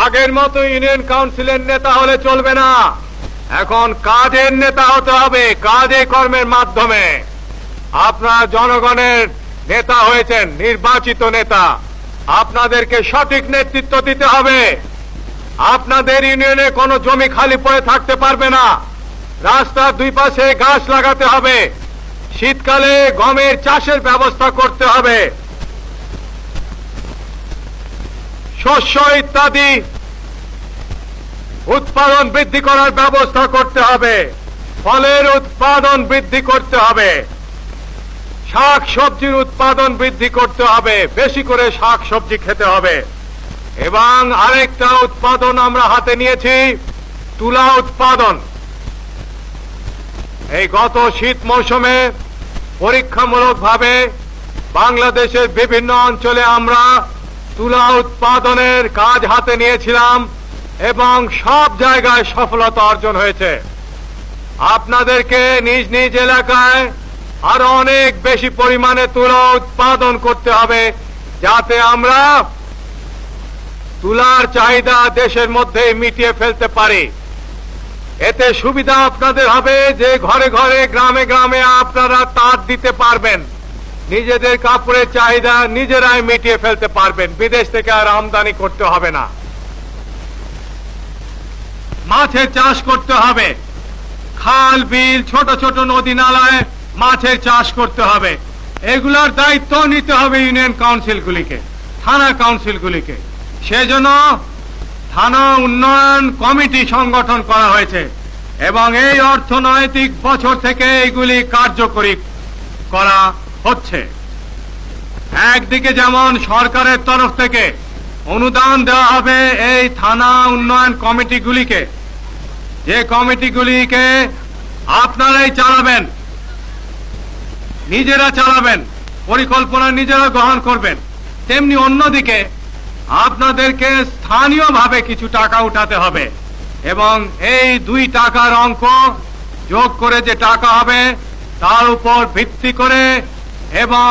আগের মতো ইউনিয়ন কাউন্সিলের নেতা হলে চলবে না, এখন কাজের নেতা হতে হবে, কাজে কর্মের মাধ্যমে। আপনারা জনগণের নেতা হয়েছেন, নির্বাচিত নেতা, আপনাদেরকে সঠিক নেতৃত্ব দিতে হবে। আপনাদের ইউনিয়নে কোনো জমি খালি পড়ে থাকতে পারবে না, রাস্তার দুই পাশে গাছ লাগাতে হবে, শীতকালে গমের চাষের ব্যবস্থা করতে হবে, শস্য ইত্যাদি উৎপাদন বৃদ্ধি করার ব্যবস্থা করতে হবে, ফলের উৎপাদন বৃদ্ধি করতে হবে, শাক সবজির উৎপাদন বৃদ্ধি করতে হবে, বেশি করে শাক সবজি খেতে হবে। এবং আরেকটা উৎপাদন আমরা হাতে নিয়েছি, তুলা উৎপাদন। এই গত শীত মৌসুমে পরীক্ষামূলকভাবে বাংলাদেশের বিভিন্ন অঞ্চলে আমরা তুলা উৎপাদনের কাজ হাতে নিয়েছিলাম এবং সব জায়গায় সফলতা অর্জন হয়েছে। আপনাদেরকে নিজ নিজ এলাকায় আরো অনেক বেশি পরিমাণে তুলা উৎপাদন করতে হবে, যাতে আমরা তুলার চাহিদা দেশের মধ্যে মিটিয়ে ফেলতে পারি। এতে সুবিধা আপনাদের হবে যে ঘরে ঘরে গ্রামে গ্রামে আপনারা তাঁত দিতে পারবেন, নিজেদের কাপড়ের চাহিদা নিজেরাই মিটিয়ে ফেলতে পারবেন, বিদেশ থেকে আর আমদানি করতে হবে না। মাছের চাষ করতে হবে, খাল বিল ছোট ছোট নদী নালায় মাছের চাষ করতে হবে। এগুলোর দায়িত্ব নিতে হবে ইউনিয়ন কাউন্সিলগুলিকে, থানা কাউন্সিলগুলিকে। সেজন্য থানা উন্নয়ন কমিটি সংগঠন করা হয়েছে এবং এই অর্থনৈতিক বছর থেকে এগুলি কার্যকরী করা হচ্ছে। একদিকে যেমন সরকারের তরফ থেকে অনুদান দেওয়া হবে এই থানা উন্নয়ন কমিটিগুলিকে, যে কমিটিগুলিকে আপনারাই চালাবেন, নিজেরা চালাবেন, পরিকল্পনা নিজেরা গ্রহণ করবেন। তেমনি অন্যদিকে আপনাদেরকে স্থানীয়ভাবে কিছু টাকা উঠাতে হবে এবং এই 2 টাকার অঙ্ক যোগ করে যে টাকা হবে তার উপর ভিত্তি করে এবং